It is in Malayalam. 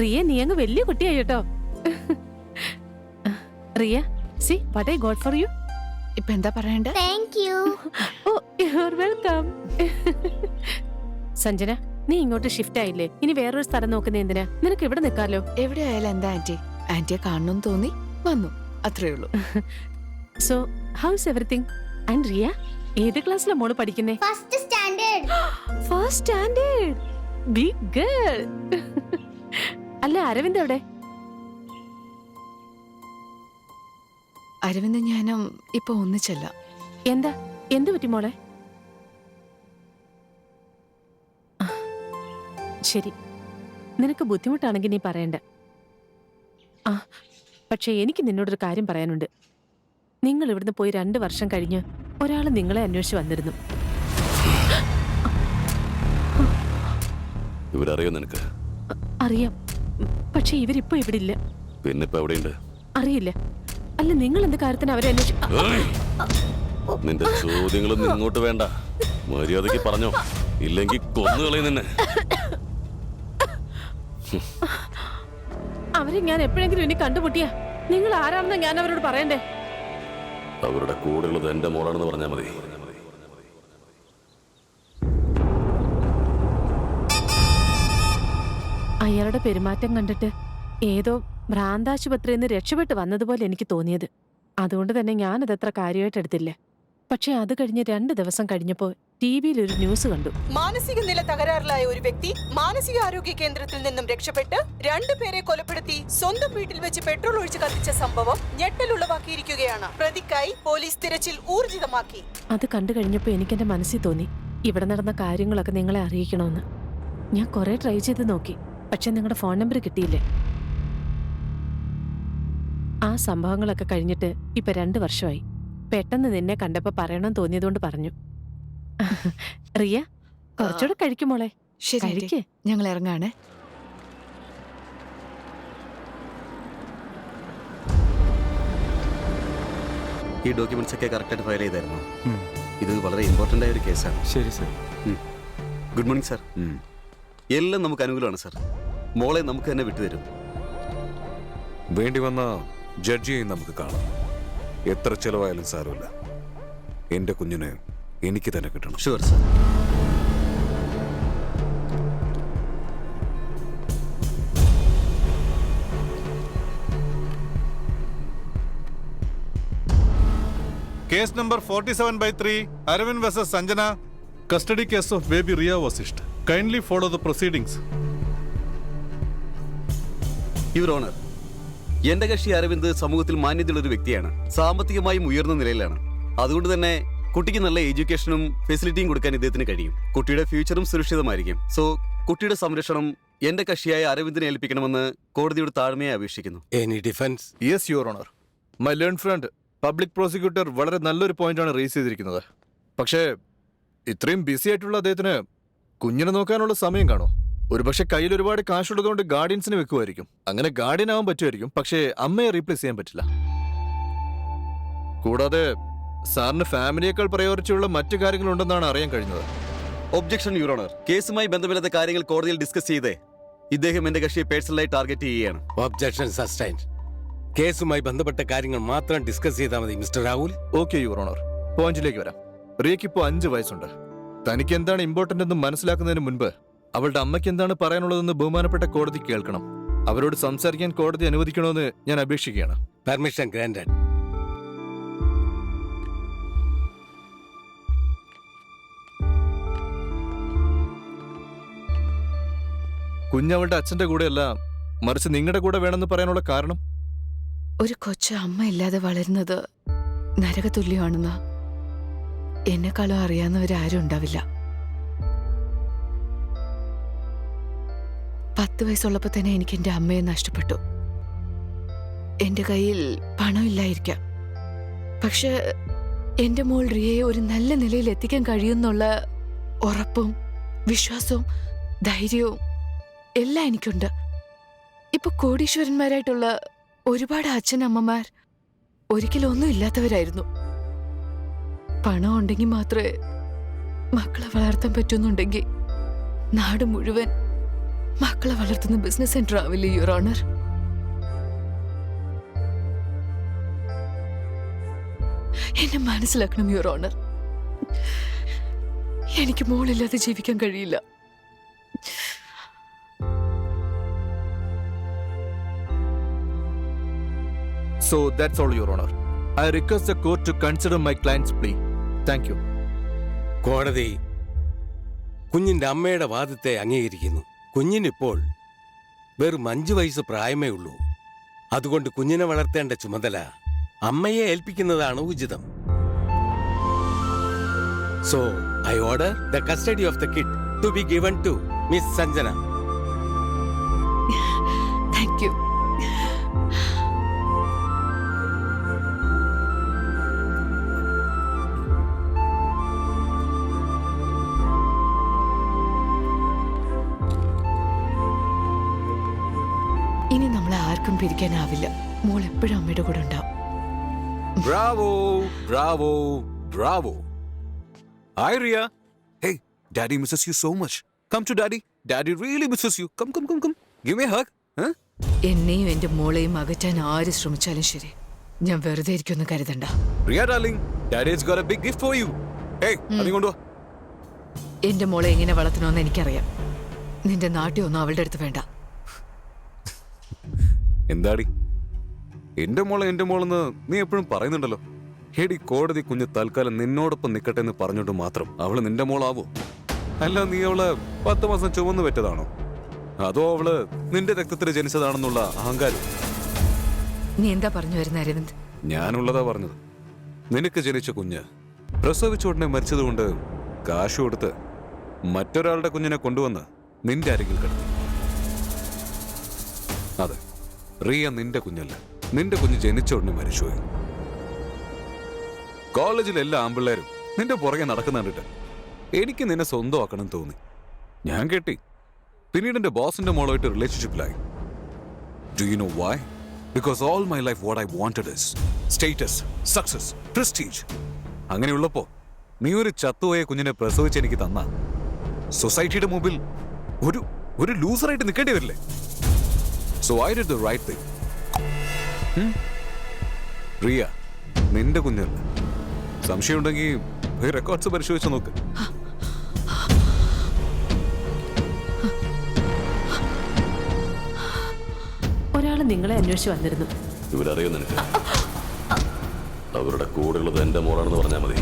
റിയ നീ അങ്ങ് വലിയ കുട്ടിയായി കേട്ടോ. Riya, see what I got for you. ഇപ്പൊ എന്താ പറയണ്ടേ? Thank you. Oh, you're welcome. Sanjana, നീ ഇങ്ങോട്ട് ഷിഫ്റ്റ് ആയില്ലേ? ഇനി വേറൊരു സ്ഥലം നോക്കുന്ന എന്തിനാ? നിനക്ക് ഇവിടെ നിൽക്കാലോ. എവിടെ ആയാലും എന്താ ആന്റി? ആന്റിയെ കാണണമെന്ന് തോന്നി വന്നു, അത്രേ ഉള്ളൂ. So how's everything? And Riya, ഏത് ക്ലാസ്സിലാ മോള് പഠിക്കുന്നേ? First standard. First standard. Big girl. അല്ല, അരവിന്ദ് എവിടെ? അരവിന്ദ് ഞാനും ഇപ്പൊ ഒന്നിച്ചല്ല. എന്താ, എന്ത് പറ്റി മോളെ? ശരി, നിനക്ക് ബുദ്ധിമുട്ടാണെങ്കിൽ നീ പറയണ്ട. ആ, പക്ഷെ എനിക്ക് നിന്നോടൊരു കാര്യം പറയാനുണ്ട്. നിങ്ങൾ ഇവിടുന്ന് പോയി 2 വർഷം കഴിഞ്ഞ് ഒരാൾ നിങ്ങളെ അന്വേഷിച്ച് വന്നിരുന്നു. ഇവരറിയോ നിനക്ക്? അറിയാം, പക്ഷെ ഇവരിപ്പോ ഇവിടെ ഇല്ല. പിന്നെ ഇപ്പൊ എവിടെയുണ്ട്? അറിയില്ല. അല്ല, നിങ്ങൾ എന്ത് കാര്യത്തിന് അവരെ നിന്റെ ചോദ്യങ്ങളൊന്നും ഇങ്ങോട്ട് വേണ്ട. മര്യാദക്ക് പറഞ്ഞോ, ഇല്ലെങ്കിൽ കൊന്നുകളയും നിന്നെ. അവരെ ഞാൻ എപ്പോഴെങ്കിലും ഇനി കണ്ടുമുട്ടിയാ നിങ്ങൾ ആരാണെന്ന് ഞാൻ അവരോട് പറയണ്ടേ? അവരുടെ കൂടെയുള്ളത് എന്റെ മോളാണെന്ന് പറഞ്ഞാൽ മതി. അയാളുടെ പെരുമാറ്റം കണ്ടിട്ട് ഏതോ ഭ്രാന്താശുപത്രിയിൽ നിന്ന് രക്ഷപ്പെട്ട് വന്നതുപോലെ എനിക്ക് തോന്നിയത്. അതുകൊണ്ട് തന്നെ ഞാനതത്ര കാര്യമായിട്ട് എടുത്തില്ല. പക്ഷെ അത് കഴിഞ്ഞ് 2 ദിവസം കഴിഞ്ഞപ്പോൾ ടിവിയിൽ ഒരു ന്യൂസ് കണ്ടു. മാനസിക നില തകരാറിലായ ഒരു വ്യക്തി മാനസിക ആരോഗ്യ കേന്ദ്രത്തിൽ നിന്നും രക്ഷപ്പെട്ട് 2 പേരെ കൊലപ്പെടുത്തി സ്വന്തം വീട്ടിൽ വെച്ച് പെട്രോൾ ഒഴിച്ച് കത്തിച്ച സംഭവം ഞെട്ടലുളവാക്കിയിരിക്കുകയാണ്. പ്രതിക്കായി പോലീസ് തിരച്ചിൽ ഊർജിതമാക്കി. അത് കണ്ടു കഴിഞ്ഞപ്പോൾ എനിക്കെന്റെ മനസ്സിൽ തോന്നി, ഇവിടെ നടന്ന കാര്യങ്ങളൊക്കെ നിങ്ങളെ അറിയിക്കണമെന്ന്. ഞാൻ കുറെ ട്രൈ ചെയ്ത് നോക്കി, പക്ഷെ നിങ്ങളുടെ ഫോൺ നമ്പർ കിട്ടിയില്ലേ. ആ സംഭവങ്ങളൊക്കെ കഴിഞ്ഞിട്ട് ഇപ്പൊ 2 വർഷമായി. പെട്ടെന്ന് നിന്നെ കണ്ടപ്പോ പറയണമെന്ന് തോന്നിയതുകൊണ്ട് പറഞ്ഞു. റിയ, കുറച്ചുകൂടെ കഴിക്കുമോളെ. ശരി, കഴിക്ക്. ഞങ്ങൾ ഇറങ്ങാണ്. ഈ ഡോക്യുമെന്റ്സ് ഒക്കെ കറക്റ്റായിട്ട് ഫയൽ ചെയ്തായിരുന്നു. ഇത് വളരെ ഇമ്പോർട്ടൻ്റ് ആയ ഒരു കേസാണ്. ശരി സർ. Good morning sir. എല്ലാം നമുക്ക് അനുകൂലമാണ് സാർ. മോളെ നമുക്ക് തന്നെ വിട്ടുതരും. വേണ്ടി വന്ന ജഡ്ജിയെയും നമുക്ക് കാണാം. എത്ര ചെലവായാലും സാരമില്ല. എന്റെ കുഞ്ഞിനെ എനിക്ക് തന്നെ കിട്ടണം. Sure sir. Case number 47/3, Arvind vs. Sanjana, custody case of baby Riya Vasisht. Kindly follow the proceedings. Your honour, എന്റെ കക്ഷി അരവിന്ദ് സമൂഹത്തിൽ മാന്യതയുള്ള ഒരു വ്യക്തിയാണ്. സാമ്പത്തികമായും ഉയർന്ന നിലയിലാണ്. അതുകൊണ്ട് തന്നെ കുട്ടിക്ക് നല്ല എഡ്യൂക്കേഷനും ഫെസിലിറ്റിയും കൊടുക്കാൻ ഇദ്ദേഹത്തിന് കഴിയും. കുട്ടിയുടെ ഫ്യൂച്ചറും സുരക്ഷിതമായിരിക്കും. സോ കുട്ടിയുടെ സംരക്ഷണം എന്റെ കക്ഷിയായ അരവിന്ദിനെ ഏൽപ്പിക്കണമെന്ന് കോടതിയുടെ താഴ്മയെ അപേക്ഷിക്കുന്നു. Any defense? Yes your honour. My learned friend public prosecutor വളരെ നല്ലൊരു പോയിന്റാണ് റേസ് ചെയ്തിരിക്കുന്നത്. പക്ഷേ ഇത്രയും ബിസി ആയിട്ടുള്ള അദ്ദേഹത്തിന് കുഞ്ഞിനെ നോക്കാനുള്ള സമയം കാണോ? ഒരുപക്ഷെ കയ്യിൽ ഒരുപാട് കാശുള്ളതുകൊണ്ട് ഗാർഡിയൻസിന് വെക്കുമായിരിക്കും. അങ്ങനെ ഗാർഡിയൻ ആവാൻ പറ്റുമായിരിക്കും, പക്ഷേ അമ്മയെ റീപ്ലേസ് ചെയ്യാൻ പറ്റില്ല. കൂടാതെ സാറിന് ഫാമിലിയേക്കാൾ പ്രയോറിറ്റിയുള്ള മറ്റു കാര്യങ്ങളുണ്ടെന്നാണ് അറിയാൻ കഴിഞ്ഞത്. Objection your honour. കേസുമായി ബന്ധമില്ലാത്ത കാര്യങ്ങൾ കോടതിയിൽ ഡിസ്കസ് ചെയ്തേ ഇദ്ദേഹം എന്റെ കക്ഷിയെ പേഴ്സണലായി ടാർഗറ്റ് ചെയ്യുകയാണ്. Objection sustained. കേസുമായി ബന്ധപ്പെട്ട കാര്യങ്ങൾ മാത്രം ഡിസ്കസ് ചെയ്താൽ മതി mister Rahul. Okay your honour. പോയിന്റിലേക്ക് വരാം. റിയയ്ക്ക് ഇപ്പോൾ 5 വയസ്സുണ്ട്. തനിക്ക് എന്താണ് ഇമ്പോർട്ടന്റ് എന്ന് മനസ്സിലാക്കുന്നതിന് മുൻപ് അവളുടെ അമ്മയ്ക്ക് എന്താണ് പറയാനുള്ളതെന്ന് ബഹുമാനപ്പെട്ട കോടതി കേൾക്കണം. അവരോട് സംസാരിക്കാൻ കോടതി അനുവദിക്കണമെന്ന് ഞാൻ അപേക്ഷിക്കുകയാണ്. Permission granted. കുഞ്ഞവളുടെ അച്ഛന്റെ കൂടെയല്ല, മറിച്ച് നിങ്ങളുടെ കൂടെ വേണമെന്ന് പറയാനുള്ള കാരണം? ഒരു കൊച്ചു അമ്മ ഇല്ലാതെ വളരുന്നത് നരകതുല്യമാണെന്ന് എന്നെക്കാളും അറിയാവുന്നവരാരും ഉണ്ടാവില്ല. 10 വയസ്സുള്ളപ്പോ തന്നെ എനിക്ക് എന്റെ അമ്മയെ നഷ്ടപ്പെട്ടു. എന്റെ കയ്യിൽ പണമില്ലായിരിക്കാം, പക്ഷെ എന്റെ മോൾ റിയയെ ഒരു നല്ല നിലയിൽ എത്തിക്കാൻ കഴിയുമെന്നുള്ള ഉറപ്പും വിശ്വാസവും ധൈര്യവും എല്ലാം എനിക്കുണ്ട്. ഇപ്പൊ കോടീശ്വരന്മാരായിട്ടുള്ള ഒരുപാട് അച്ഛനമ്മമാർ ഒരിക്കലും ഒന്നും ഇല്ലാത്തവരായിരുന്നു. പണം ഉണ്ടെങ്കിൽ മാത്രമേ മക്കളെ വളർത്താൻ പറ്റുന്നുണ്ടെങ്കിൽ നാട് മുഴുവൻ മക്കളെ വളർത്തുന്ന ബിസിനസ് സെന്റർ ആവില്ലേ യുവർ ഓണർ? എന്നെ മനസ്സിലാക്കണം യുവർ ഓണർ. എനിക്ക് മോളില്ലാതെ ജീവിക്കാൻ കഴിയില്ല. So that's all, Your Honor. I request the court to consider my client's plea. Thank you. കോടതി കുഞ്ഞിന്റെ അമ്മയുടെ വാദത്തെ അംഗീകരിക്കുന്നു. കുഞ്ഞിനിപ്പോൾ വെറും 5 വയസ്സ് പ്രായമേ ഉള്ളൂ. അതുകൊണ്ട് കുഞ്ഞിനെ വളർത്തേണ്ട ചുമതല അമ്മയെ ഏൽപ്പിക്കുന്നതാണ് ഉചിതം. So I order the custody of the kid to be given to Miss Sanjana. Thank you. ഇനി നമ്മളെ ആർക്കും പിരിക്കാനാവില്ല. മോൾ എപ്പോഴും അമ്മയുടെ കൂടെ ഉണ്ടാവും. Bravo, bravo, bravo. Hi, Ria. Hey, Daddy misses you so much. Come to Daddy. Daddy really misses you. Come, come, come, come. Give me a hug. Huh? എന്നെയും എന്റെ മോളെയും അകറ്റാൻ ആര് ശ്രമിച്ചാലും ശരി, ഞാൻ വെറുതെ ഇരിക്കുമെന്ന് കരുതണ്ട. Ria, darling. Daddy's got a big gift for you. Hey, അതി കൊണ്ടുവാ. എന്റെ മോളെ എങ്ങനെ വളർത്തണമെന്ന് എനിക്കറിയാം. നിന്റെ നാട്യമൊന്നും അവളുടെ അടുത്ത് വേണ്ട. എന്താടി എന്റെ മോളെന്ന് നീ എപ്പോഴും പറയുന്നുണ്ടല്ലോ. ഹേടി, കോടതി കുഞ്ഞ് തൽക്കാലം നിന്നോടൊപ്പം നിൽക്കട്ടെ എന്ന് പറഞ്ഞോണ്ട് മാത്രം അവള് നിന്റെ മോളാവോ? അല്ല, നീ അവള് 10 മാസം ചുമന്നു വെറ്റതാണോ? അതോ അവള് നിന്റെ രക്തത്തിൽ ജനിച്ചതാണെന്നുള്ള അഹങ്കാരം? നീ എന്താ പറഞ്ഞു വരുന്ന അരവിന്ദ്? ഞാനുള്ളതാ പറഞ്ഞത്. നിനക്ക് ജനിച്ച കുഞ്ഞ് പ്രസവിച്ച ഉടനെ മരിച്ചതുകൊണ്ട് കാശ് കൊടുത്ത് മറ്റൊരാളുടെ കുഞ്ഞിനെ കൊണ്ടുവന്ന് നിന്റെ അരികിൽ കിടത്തി. അതെ, റിയ നിന്റെ കുഞ്ഞല്ല. നിന്റെ കുഞ്ഞ് ജനിച്ച ഉടനെ മരിച്ചുപോയി. കോളേജിലെ എല്ലാ ആമ്പിള്ളേരും നിന്റെ പുറകെ നടക്കുന്ന കണ്ടിട്ട് എനിക്ക് നിന്നെ സ്വന്തമാക്കണം തോന്നി. ഞാൻ കെട്ടി. പിന്നീട് എന്റെ ബോസിന്റെ മോളുമായിട്ട് റിലേഷൻഷിപ്പിലായി. Do you know why? Because all my life what I wanted is status, success, prestige. അങ്ങനെയുള്ളപ്പോ നീ ഒരു ചത്തുപോയ കുഞ്ഞിനെ പ്രസവിച്ച് എനിക്ക് തന്ന സൊസൈറ്റിയുടെ മുമ്പിൽ ഒരു ലൂസറായിട്ട് നിൽക്കേണ്ടി വരില്ലേ? So I did the right thing. Riya നിന്റെ കുഞ്ഞല്ല. സംശയമുണ്ടെങ്കിൽ റെക്കോർഡ്സ് പരിശോധിച്ച് നോക്ക്. ഒരാൾ നിങ്ങളെ അന്വേഷിച്ച് വന്നിരുന്നു. ഇവരറിയോ നിനക്ക്? അവരുടെ കൂടെയുള്ളത് എന്റെ മോളാണെന്ന് പറഞ്ഞാൽ മതി.